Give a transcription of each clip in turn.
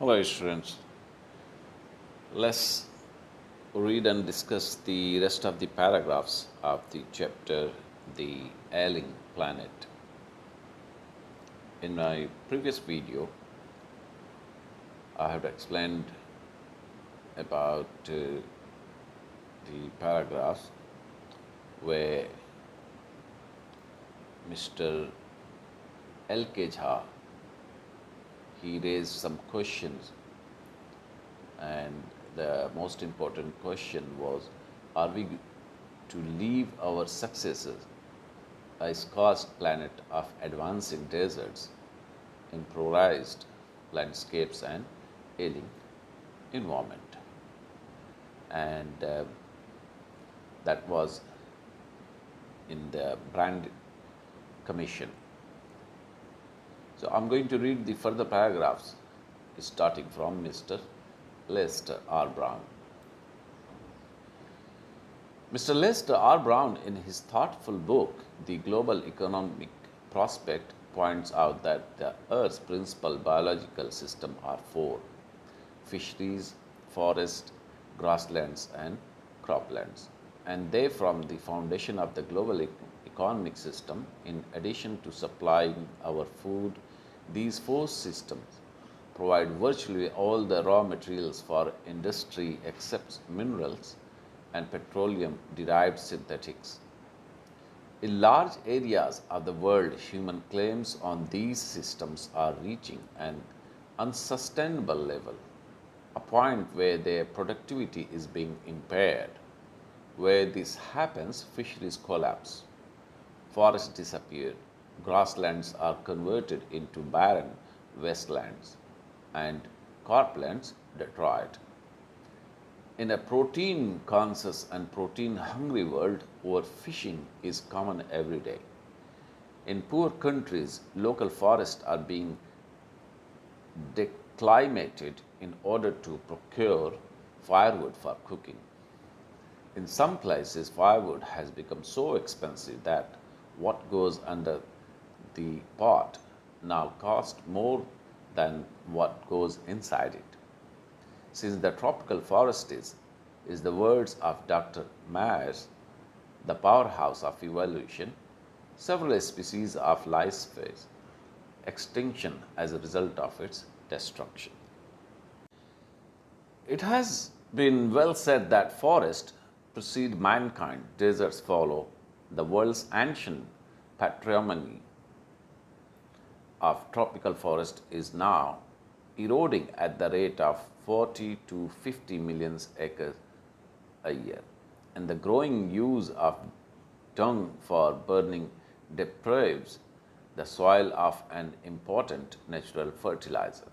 Hello, students. Let's read and discuss the rest of the paragraphs of the chapter The Ailing Planet. In my previous video, I have explained about the paragraphs where Mr. L.K. Jha he raised some questions, and the most important question was, are we to leave our successors a scorched planet of advancing deserts, improvised landscapes, and ailing environment? And that was in the brand commission. So I'm going to read the further paragraphs starting from Mr. Lester R. Brown. Mr. Lester R. Brown, in his thoughtful book, The Global Economic Prospect, points out that the Earth's principal biological system are four: fisheries, forests, grasslands, and croplands. And they form the foundation of the global economic system. In addition to supplying our food, these four systems provide virtually all the raw materials for industry except minerals and petroleum derived synthetics. In large areas of the world, human claims on these systems are reaching an unsustainable level, a point where their productivity is being impaired. Where this happens, fisheries collapse, forests disappear, grasslands are converted into barren wastelands, and croplands detroit. In a protein conscious and protein hungry world, overfishing is common every day. In poor countries, local forests are being declimated in order to procure firewood for cooking. In some places, firewood has become so expensive that what goes under the pot now costs more than what goes inside it. Since the tropical forest is the words of Dr. Myers, the powerhouse of evolution, several species of life face extinction as a result of its destruction. It has been well said that forests precede mankind, deserts follow. The world's ancient patrimony of tropical forest is now eroding at the rate of 40 to 50 million acres a year, and the growing use of dung for burning deprives the soil of an important natural fertilizer.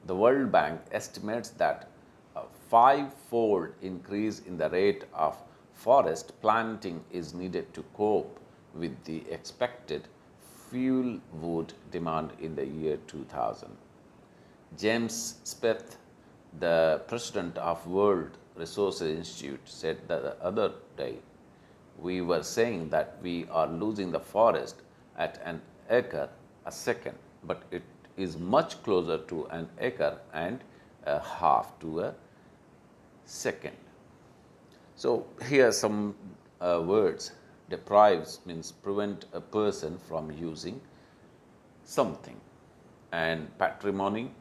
The World Bank estimates that a five-fold increase in the rate of forest planting is needed to cope with the expected fuel wood demand in the year 2000. James Smith, the president of World Resources Institute, said the other day, we were saying that we are losing the forest at an acre a second, but it is much closer to an acre and a half to a second. So here are some words. Deprives means prevent a person from using something, and patrimony,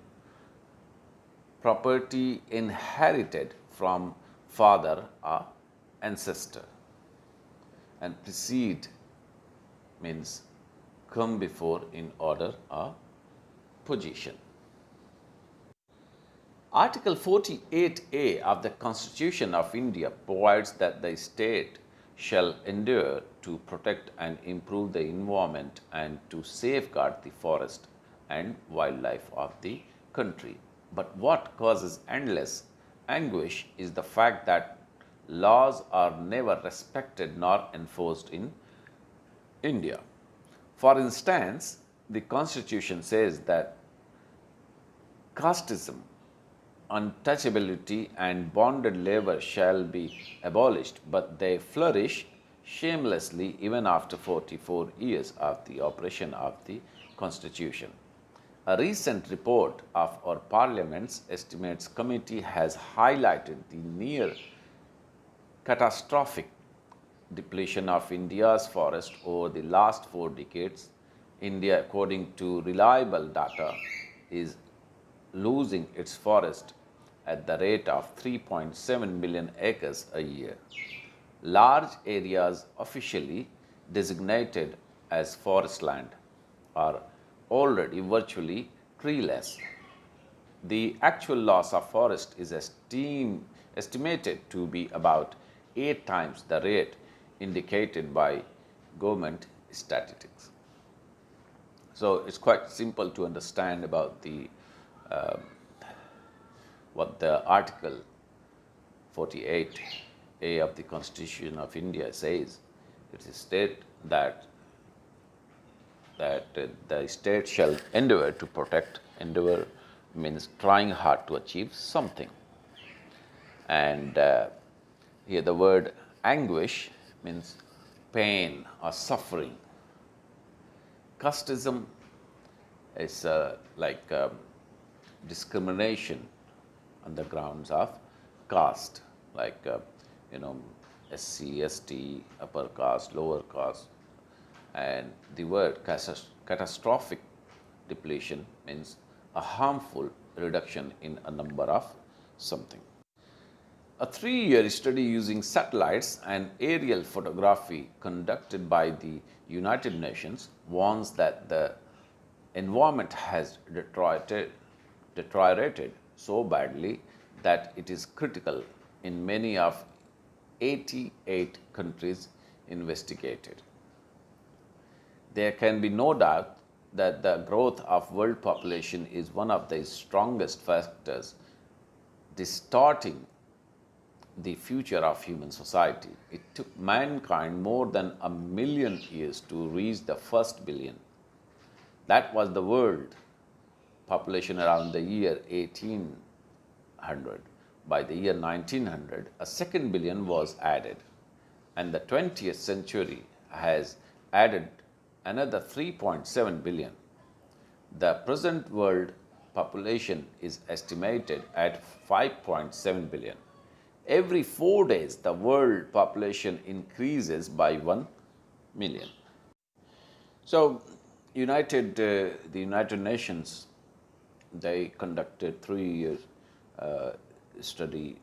property inherited from father or ancestor, and precede means come before in order or position. Article 48A of the Constitution of India provides that the state shall endeavour to protect and improve the environment and to safeguard the forest and wildlife of the country. But what causes endless anguish is the fact that laws are never respected nor enforced in India. For instance, the Constitution says that casteism, untouchability, and bonded labor shall be abolished, but they flourish shamelessly even after 44 years of the operation of the Constitution. A recent report of our Parliament's Estimates Committee has highlighted the near catastrophic depletion of India's forest over the last 4 decades. India, according to reliable data, is losing its forest at the rate of 3.7 million acres a year. Large areas officially designated as forest land are already virtually treeless. The actual loss of forest is estimated to be about 8 times the rate indicated by government statistics. So it's quite simple to understand about the what the Article 48A of the Constitution of India says. It is state that the state shall endeavor to protect. Endeavor means trying hard to achieve something. And here the word anguish means pain or suffering. Casteism is like discrimination on the grounds of caste, like SC, ST, upper caste, lower caste. And the word catastrophic depletion means a harmful reduction in a number of something. A 3-year study using satellites and aerial photography conducted by the United Nations warns that the environment has deteriorated so badly that it is critical in many of 88 countries investigated. There can be no doubt that the growth of world population is one of the strongest factors distorting the future of human society. It took mankind more than 1,000,000 years to reach the first billion. That was the world population around the year 1800. By the year 1900, a second billion was added, and the 20th century has added another 3.7 billion. The present world population is estimated at 5.7 billion. Every 4 days, the world population increases by 1 million. So, the United Nations, they conducted 3-year study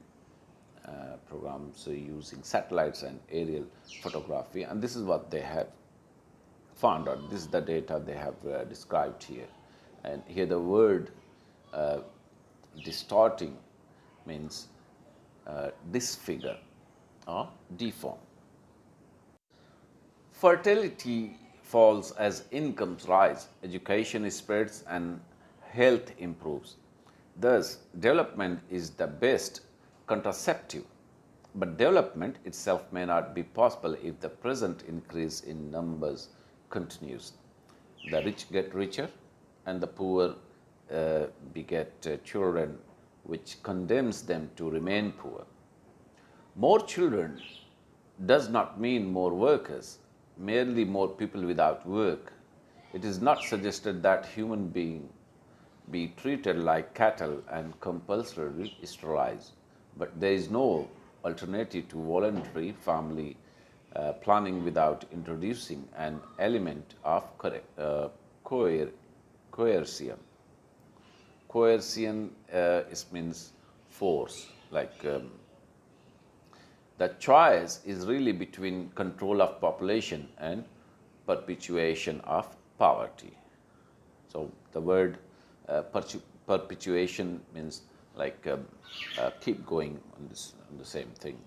programs using satellites and aerial photography, and this is what they have found out. This is the data they have described here. And here the word distorting means disfigure or deform. Fertility falls as incomes rise, education spreads, and health improves. Thus, development is the best contraceptive. But development itself may not be possible if the present increase in numbers continues. The rich get richer, and the poor beget children, which condemns them to remain poor. More children does not mean more workers, merely more people without work. It is not suggested that human beings be treated like cattle and compulsorily sterilized, but there is no alternative to voluntary family planning without introducing an element of coercion. Coercion means force, like the choice is really between control of population and perpetuation of poverty. So the word perpetuation means like keep going on the same thing,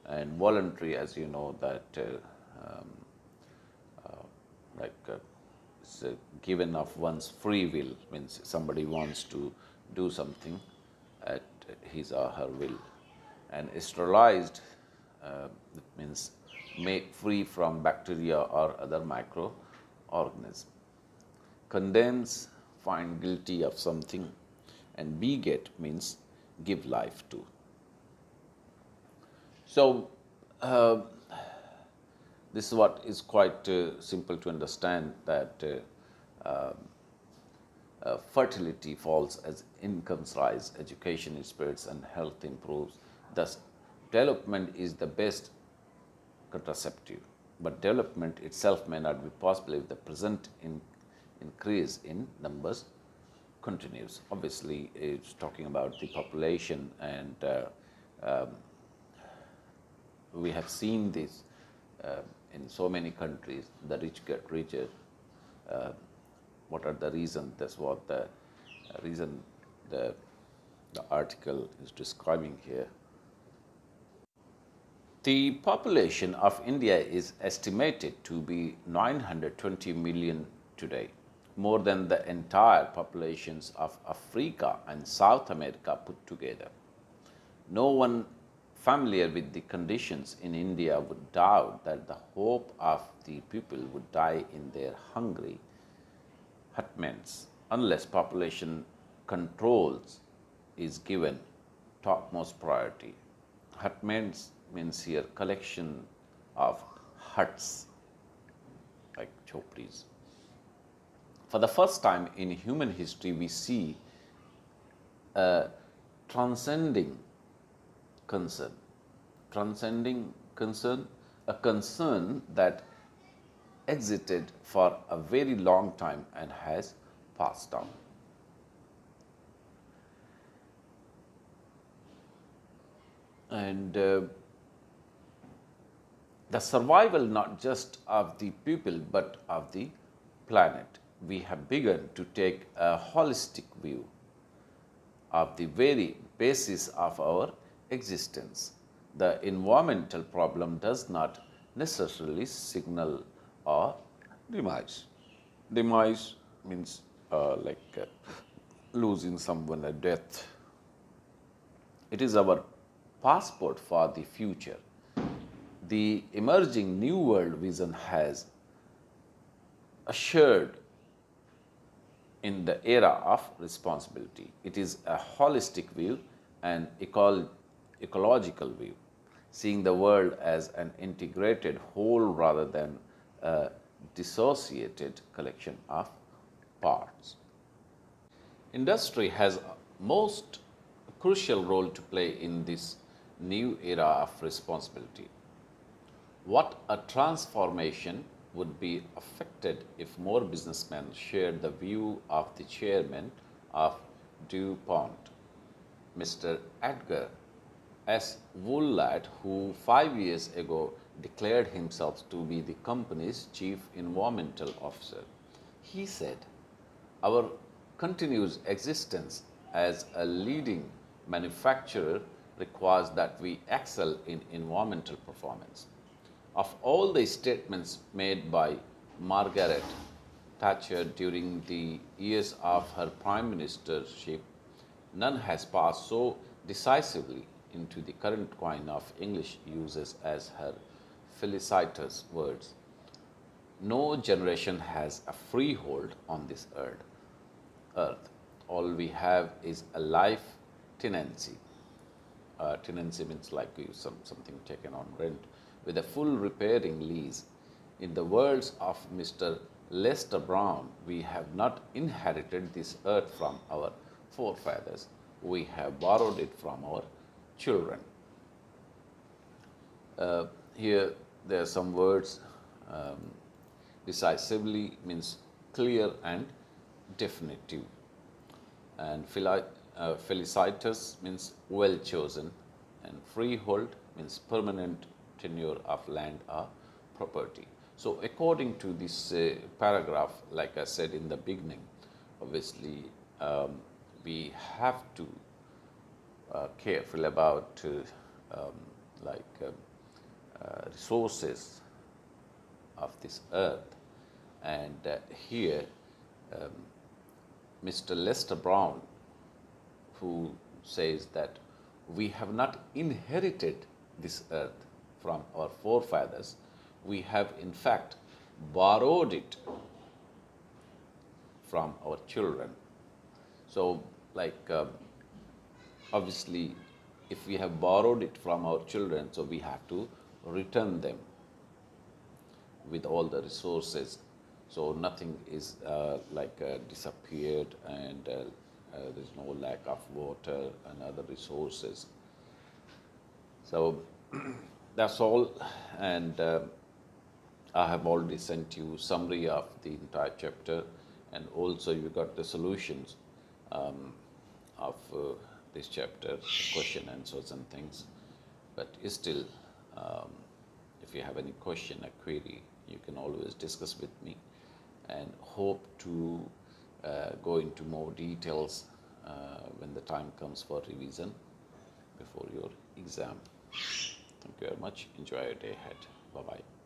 and voluntary, as you know, that it's given of one's free will, means somebody wants to do something at his or her will. And sterilized means make free from bacteria or other microorganisms. Condemns, find guilty of something, and beget means give life to. So this is what is quite simple to understand, that fertility falls as incomes rise, education spreads, and health improves. Thus, development is the best contraceptive. But development itself may not be possible if the present increase in numbers continues. Obviously, it's talking about the population, and we have seen this in so many countries. The rich get richer. What are the reasons? That's what the reason the article is describing here. The population of India is estimated to be 920 million today, more than the entire populations of Africa and South America put together. No one familiar with the conditions in India would doubt that the hope of the people would die in their hungry hutments unless population controls is given topmost priority. Hutments means here collection of huts like chopris. For the first time in human history, we see a transcending concern. Transcending concern, a concern that existed for a very long time and has passed on. And the survival not just of the people but of the planet. We have begun to take a holistic view of the very basis of our existence. The environmental problem does not necessarily signal our demise. Demise means losing someone, a death. It is our passport for the future. The emerging New World vision has assured in the era of responsibility. It is a holistic view, an ecological view, seeing the world as an integrated whole rather than a dissociated collection of parts. Industry has a most crucial role to play in this new era of responsibility. What a transformation would be affected if more businessmen shared the view of the chairman of DuPont, Mr. Edgar S. Woolard, who 5 years ago declared himself to be the company's chief environmental officer. He said, "Our continuous existence as a leading manufacturer requires that we excel in environmental performance." Of all the statements made by Margaret Thatcher during the years of her prime ministership, none has passed so decisively into the current coin of English uses as her felicitous words. No generation has a freehold on this earth. All we have is a life tenancy. Tenancy means like something taken on rent with a full repairing lease. In the words of Mr. Lester Brown, we have not inherited this earth from our forefathers. We have borrowed it from our children. Here there are some words. Decisively means clear and definitive. And felicitous means well chosen. And freehold means permanent tenure of land or property. So according to this paragraph, like I said in the beginning, obviously we have to careful about resources of this earth. And here Mr. Lester Brown, who says that we have not inherited this earth from our forefathers, we have in fact borrowed it from our children. So obviously if we have borrowed it from our children, so we have to return them with all the resources So nothing is disappeared, and there's no lack of water and other resources. So that's all, and I have already sent you summary of the entire chapter, and also you got the solutions of this chapter, question answers and things. But still, um, if you have any question or query, you can always discuss with me, and hope to go into more details when the time comes for revision before your exam. Thank you very much. Enjoy your day ahead. Bye bye.